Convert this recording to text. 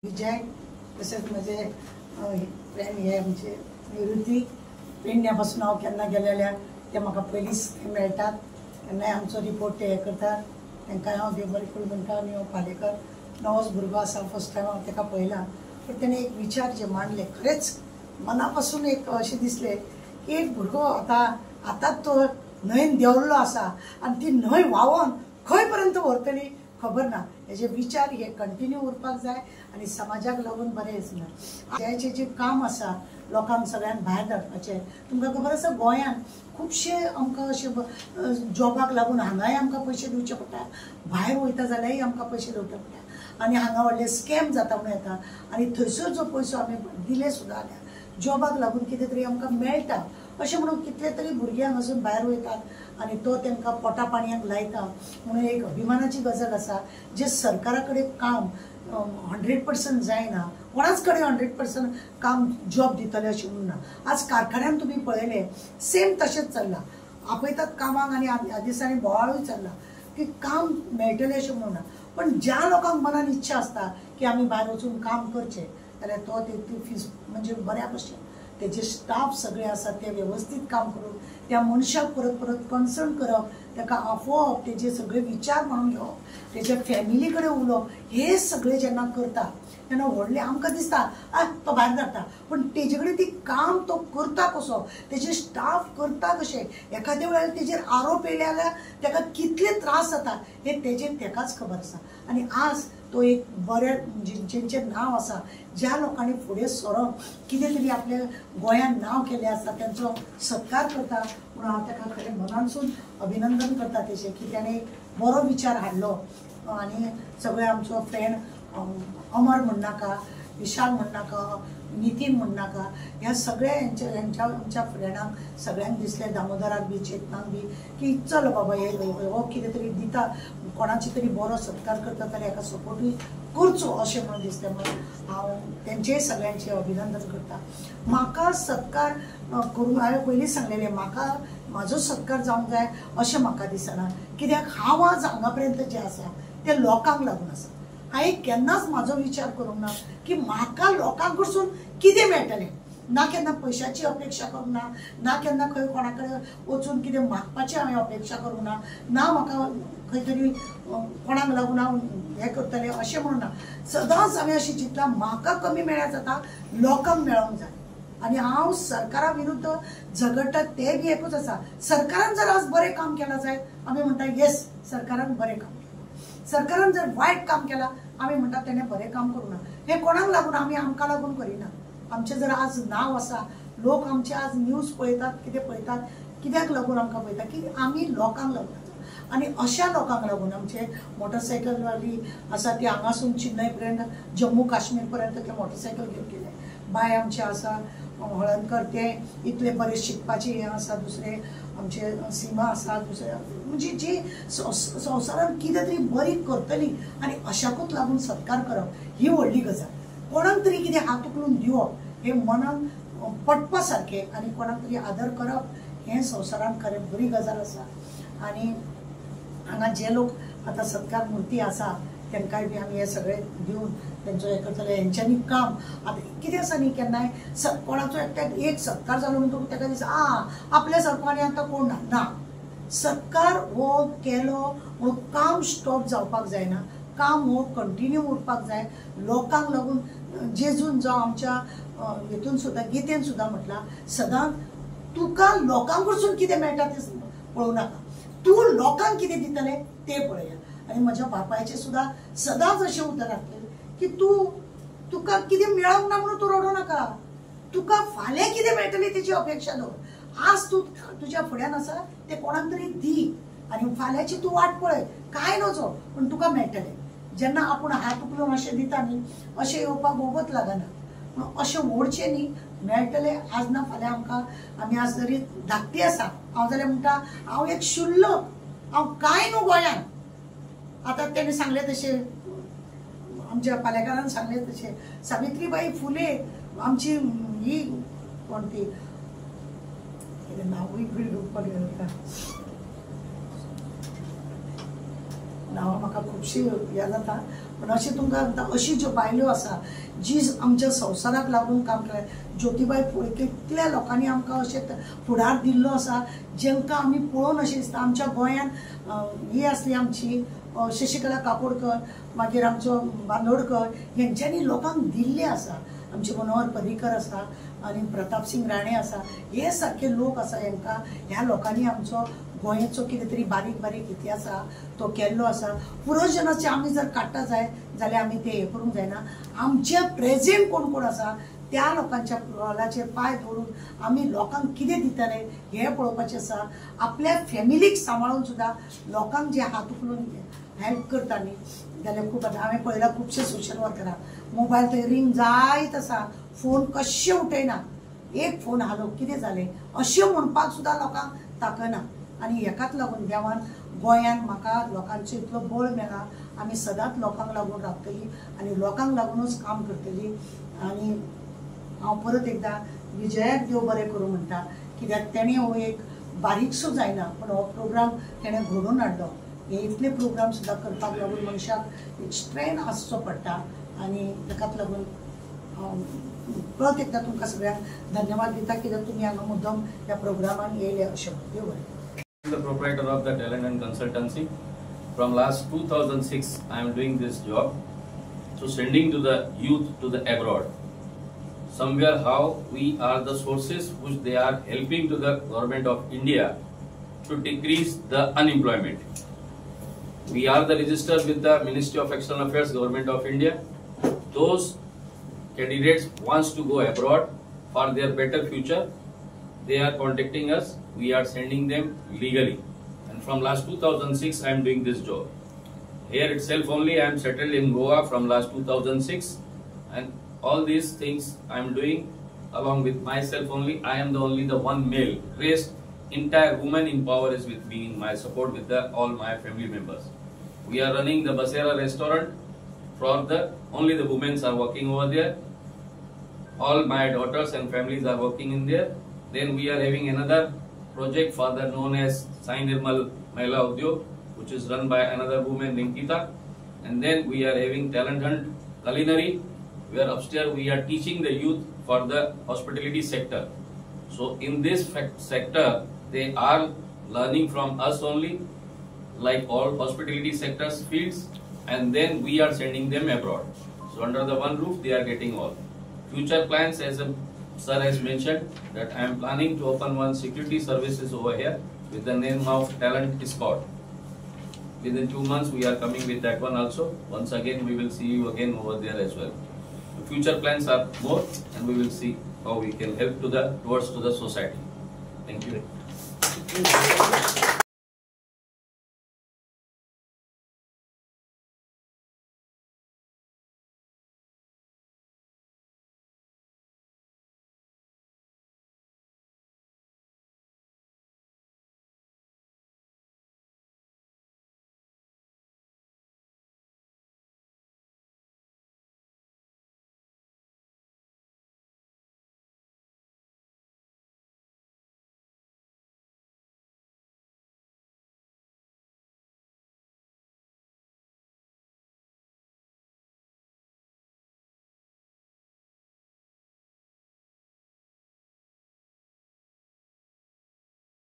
विजय तसेच म्हजे फ्रेंड हे आमचे निवृत्ती पेडण्यापासून हांव केन्ना गेलेल्या ते म्हाका पयलींच मेळटात केन्नाय आमचो रिपोर्ट ते हे करतात तांकां हांव देव बरें करूं म्हणटा आनी पालेकर नवोच भुरगो आसा फर्स्ट टायम हांव ताका पळयलां पण ताणें एक विचार जे मांडले खरेंच मनापासून एक अशें दिसलें की एक भुरगो आतांच तो न्हंयेन देंवल्लो आसा आनी ती न्हंय व्हांवोन खंय पर्यंत व्हरतली खबर ना हेजे विचार हे कंटिन्यू उरपाक जाय आनी समाजाक लागून बरें दिसना हेजें जें काम आसा लोकांक सगळ्यांक भायर धाडपाचें तुमकां खबर आसा गोंयांत खुबशे आमकां अशे जॉबाक लागून हांगाय आमकां पयशे दिवचे पडटा भायर वयता जाल्यारय आमकां पयशे दिवचे पडटा आनी हांगा व्हडले स्कॅम जाता म्हणून येता आनी थंयसर जो पयसो आमी दिले सुद्दां जाल्यार जॉबाक लागून कितें तरी आमकां मेळटा अशें म्हणून कितले तरी भुरग्यांक अजून भायर वयतात आनी तो तांकां पोटा पाणयाक लायता म्हणून एक अभिमानाची गजाल आसा जे सरकारा कडेन काम 100% जायना कोणाच कडेन 100% काम जॉब दितले अशें म्हणून ना आज कारखान्यान तुमी पळयलें सेम तशेंच चल्लां आपयतात कामाक आनी ह्या दिसांनी बोवाळूय चल्ला की काम मेळटलें अशें म्हणून ना पण ज्या लोकांक मनान इच्छा आसता की आमी भायर वचून काम करचें जाल्यार तो ती फीस म्हणजे बऱ्या भशेन तेजे स्टाफ सगळे आसा ते वेवस्थीत काम करून त्या मनशाक परत परत कन्सर्न करप ताका आपोवप तेजे सगळे विचार मांडून घेवप तेज्या फॅमिली कडेन उलोवप हे सगळे जेन्ना करता तेन्ना व्हडले आमकां दिसता तो भायर धाडटा पण तेजे कडेन ती काम तो करता कसो तेजे स्टाफ करता कशे एखाद्या वेळार तेजेर आरोप येयले जाल्यार ताका कितले त्रास जाता हे तेजेर ताकाच खबर आसा आनी आज तो एक बऱ्या जेंचें नांव आसा ज्या लोकांनी फुडें सरप कितें तरी आपल्या गोंयांत नांव केलें आसा तांचो सत्कार करता म्हणून हांव ताका खरें मनानसून अभिनंदन करता तेजें की ताणें बरो विचार हाडलो आनी सगळे आमचो फ्रेंड अमर म्हणनाका विशाल म्हणनाका नितीन म्हणनाका ह्या सगळ्या आमच्या फ्रेंडांक सगळ्यांक दिसलें दामोदराक बी चेतनाक बी की चल बाबा हे हो कितें तरी दिता कोणाची तरी बरो सत्कार करता जाल्यार हाका सपोर्टूय करचो अशें म्हणून दिसलें म्हणून हांव तेंचेय सगळ्यांचें अभिनंदन करता म्हाका सत्कार करूंक हांवें पयलींच सांगलेलें म्हाका म्हाजो सत्कार जावंक जाय अशें म्हाका दिसना कित्याक हांव आज हांगा पर्यंत जें आसा तें लोकांक लागून आसा हांवें केन्नाच म्हाजो विचार करूंक ना की म्हाका लोकांक कडसून कितें मेळटलें ना केन्ना पयशांची अपेक्षा करूंक ना ना केन्ना खंय कोणा कडेन वचून कितें मागपाची हांवें अपेक्षा करूंक ना ना म्हाका खंय तरी कोणाक लागून हांव हें करतलें अशें म्हणून ना सदांच हांवें अशें चिंतलां म्हाका कमी मेळ्ळ्यार जाता लोकांक मेळोंक जाय आनी हांव सरकारा विरुद्ध झगडटा ते बी एकूच आसा सरकारान जर आज बरें काम केलां जायत आमी म्हणटा येस सरकारान बरें काम केलां सरकारान जर वायट काम केलां आमी म्हणटा तेणें बरें काम करूं ना हें कोणाक लागून आमी आमकां लागून करिना आमचें जर आज नांव आसा लोक आमचे आज न्यूज पळयतात कितें पळयतात कित्याक लागून आमकां पळयतात की आमी लोकांक लागून आनी अशा लोकांक लागून आमचे मोटरसायकलवाली आसा ती हांगासून चेन्नई पर्यंत जम्मू काश्मीर पर्यंत ते मोटरसायकल घेवन गेले बाय आमचे आसा हळदकर ते इतले बरे शिकपाचे हें आसा दुसरे आमचे सीमा आसा दुसरे म्हणजे जी संवसारान कितें तरी बरी करतली आनी अशाकूच लागून सत्कार करप ही व्हडली गजाल कोणाक तरी कितें हात उखलून दिवप हे मनाक पटपा सारकें आनी कोणाक तरी आदर करप हें संवसारान खरें बरी गजाल आसा आनी हांगा जे लोक आतां सत्कार मूर्ती आसा तांकांय बी आमी हे सगळे दिवन तेंचो हे करतले हेंच्यांनी काम आतां कितें आसा न्ही केन्नाय कोणाचो एकट्याक एक सत्कार जालो म्हणटकूच ताका दिसता आपल्या सारको आनी आतां कोण ना सत्कार हो केलो म्हणून काम स्टॉप जावपाक जायना काम हो कंटिन्यू उरपाक जाय लोकांक लागून जेजून जावं आमच्या हितून सुद्दां गितेन सुद्दां म्हटलां सदांच तुका लोकांक कडसून कितें मेळटा तें पळोवं नाका तूं लोकांक कितें दितलें तें पळया आनी म्हज्या बापायचें सुद्दां सदांच अशें उतर आसलें की तुका कितें मेळोंक ना म्हणून तूं रडो नाका तुका फाल्यां कितें मेळटलें तेची अपेक्षा दवर आज तूं तुज्या फुड्यान आसा तें कोणाक तरी दी आनी फाल्यांची तूं वाट पळय कांय नजो पूण तुका मेळटलें जेन्ना आपूण हात उखलून अशें दिता न्ही अशें येवपाक वगत लागना पूण अशें ओडचें न्ही मेळटलें आज ना फाल्यां आमकां आमी आज जरी धाकटी आसा हांव जाल्यार म्हणटा हांव एक शुल्लक हांव कांय न्हू गोंयांत आतां तेणें सांगलें तशें आमच्या पालेकारान सांगलें तशें सावित्रीबाई फुले आमची ही कोण ती नांवूय बी घेवपाक गेल्या नांवां म्हाका खुबशीं याद जाता पण अशें तुमकां सांगता अशी ज्यो बायल्यो आसा जी आमच्या संवसाराक लागून काम केलें ज्योतिबाई फुले कितल्या लोकांनी आमकां अशें फुडार दिल्लो आसा जेंकां आमी पळोवन अशें दिसता आमच्या गोंयान ही आसली आमची शशिकला काकोडकर मागीर आमचो बांदोडकर हेंच्यांनी लोकांक दिल्ले आसा आमचे मनोहर पर्रीकर आसा आनी प्रताप सिंग राणे आसा हे सारके लोक आसा हेंकां ह्या लोकांनी आमचो गोंयचो कितें तरी बारीक बारीक इतिहास आसा तो केल्लो आसा पुरोजनाचे आमी जर काडटा जाय जाल्यार आमी ते हे करूंक जायना आमचे प्रेजेंट कोण कोण आसा त्या लोकांच्या रोलाचेर पांय दवरून आमी लोकांक कितें दितले हे पळोवपाचें आसा आपल्या फॅमिलीक सांबाळून सुद्दां लोकांक जे हात उखलून हेल्प करता न्ही जाल्यार खूब आतां हांवें पळयलां खुबशे सोशल वर्करां मोबायल थंय रिंग जायत आसा फोन कशे उठयना एक फोन हालो कितें जालें अशें म्हणपाक सुद्दां लोकांक ताकना आनी हेकाच लागून देवान गोंयान म्हाका लोकांचो इतलो बळ मेळ्ळा आमी सदांच लोकांक लागून रावतली आनी लोकांक लागूनच काम करतली आनी हांव परत एकदां विजयाक देव बरें करूं म्हणटा कित्याक तेणें हो एक बारीकसो जायना पण हो प्रोग्राम तेणें घडोवन हाडलो हे इतले प्रोग्राम सुद्दां करपाक लागून मनशाक एक स्ट्रेन आसचो पडटा आनी ताकाच लागून परत एकदा तुमकां सगळ्यांक धन्यवाद दिता कित्याक तुमी हांगा मुद्दम ह्या प्रोग्रामान येयले अशें देव बरें. The proprietor of the talent and consultancy. From last 2006, I am doing this job, so sending to the youth to the abroad. Somewhere how we are the sources which they are helping to the government of India to decrease the unemployment. We are the registered with the Ministry of External Affairs, Government of India. Those candidates wants to go abroad for their better future. They are contacting us. We are sending them legally. And from last 2006, I am doing this job. Here itself only, I am settled in Goa from last 2006. And all these things I am doing along with myself only. I am only the one male. Rest, entire woman in power is with me in my support with all my family members. We are running the Basera restaurant. Only the women are working over there. All my daughters and families are working in there. Then we are having another project further known as Sai Nirmal Mahila Udyog, which is run by another woman Ninkita. And then we are having Talent Hunt Culinary, where upstairs we are teaching the youth for the hospitality sector. So in this sector, they are learning from us only, like all hospitality sectors fields, and then we are sending them abroad. So under the one roof, they are getting all. Future plans, as Sir has mentioned, that I am planning to open one security services over here with the name of Talent Escort. Within 2 months, we are coming with that one also. Once again, we will see you again over there as well. The future plans are more, and we will see how we can help towards the society. Thank you.